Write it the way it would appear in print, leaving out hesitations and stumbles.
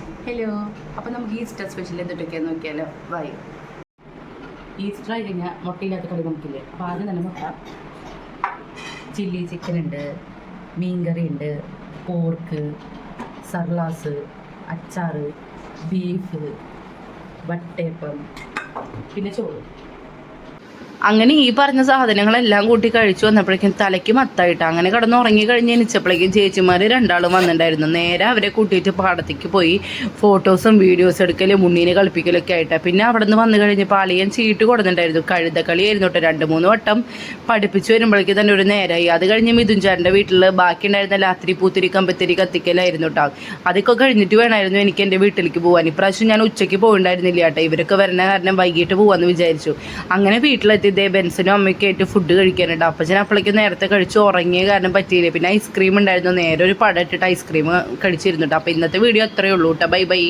Hello, അപ്പോൾ നമുക്ക് Easter special എന്തൊക്കെയാന്ന് നോക്കിയാലോ. ബൈ. ഈസ്റ്റർ ആയി കഴിഞ്ഞാൽ മുട്ടയില്ലാത്ത കറി നമുക്കില്ലേ. അപ്പോൾ ആദ്യം തന്നെ മുട്ട, ചില്ലി ചിക്കൻ ഉണ്ട്, മീൻകറി ഉണ്ട്, പോർക്ക്, സർലാസ്, അച്ചാർ, ബീഫ്, വട്ടയപ്പം, പിന്നെ ചോറ്. അങ്ങനെ ഈ പറഞ്ഞ സാധനങ്ങളെല്ലാം കൂട്ടി കഴിച്ചു വന്നപ്പോഴേക്കും തലയ്ക്ക് മത്തായിട്ട് അങ്ങനെ കിടന്ന് ഉറങ്ങി കഴിഞ്ഞ് എണിച്ചപ്പോഴേക്കും ചേച്ചിമാർ രണ്ടാളും വന്നിട്ടുണ്ടായിരുന്നു. നേരെ അവരെ കൂട്ടിയിട്ട് പാടത്തേക്ക് പോയി ഫോട്ടോസും വീഡിയോസും എടുക്കലും ഉണ്ണീനെ കളിപ്പിക്കലൊക്കെ ആയിട്ട്. പിന്നെ അവിടെ നിന്ന് വന്നു കഴിഞ്ഞപ്പോൾ അളിയൻ ചീട്ട് കൊടുത്തിട്ടുണ്ടായിരുന്നു. കഴുതക്കളിയായിരുന്നു കേട്ടോ. 2-3 വട്ടം പഠിപ്പിച്ച് വരുമ്പോഴേക്കും തന്നെ ഒരു നേരമായി. അത് കഴിഞ്ഞ് മിഥുൻ ചേട്ടൻ്റെ വീട്ടിൽ ബാക്കി ഉണ്ടായിരുന്ന ലാത്തിരി പൂത്തിരി കമ്പത്തിരി കത്തിക്കലായിരുന്നു കേട്ടോ. അതൊക്കെ കഴിഞ്ഞിട്ട് വേണമായിരുന്നു എനിക്ക് എൻ്റെ വീട്ടിലേക്ക് പോകാൻ. ഇപ്രാവശ്യം ഞാൻ ഉച്ചയ്ക്ക് പോയിട്ടുണ്ടായിരുന്നില്ല കേട്ടോ. ഇവരൊക്കെ വരുന്ന കാരണം വൈകിട്ട് പോകാമെന്ന് വിചാരിച്ചു. അങ്ങനെ വീട്ടിലെത്തി ഇതേ ബെൻസിനും അമ്മയ്ക്ക് ആയിട്ട് ഫുഡ് കഴിക്കാനുണ്ട്. അപ്പച്ചൻ അപ്പോഴേക്കും നേരത്തെ കഴിച്ച് ഉറങ്ങിയ കാരണം പറ്റിയില്ല. പിന്നെ ഐസ്ക്രീം ഉണ്ടായിരുന്നു. നേരെ ഒരു പടം ഇട്ടിട്ട് ഐസ്ക്രീം കഴിച്ചിരുന്നുട്ടോ. അപ്പോൾ ഇന്നത്തെ വീഡിയോ അത്രയേ ഉള്ളൂ കേട്ടോ. Bye bye.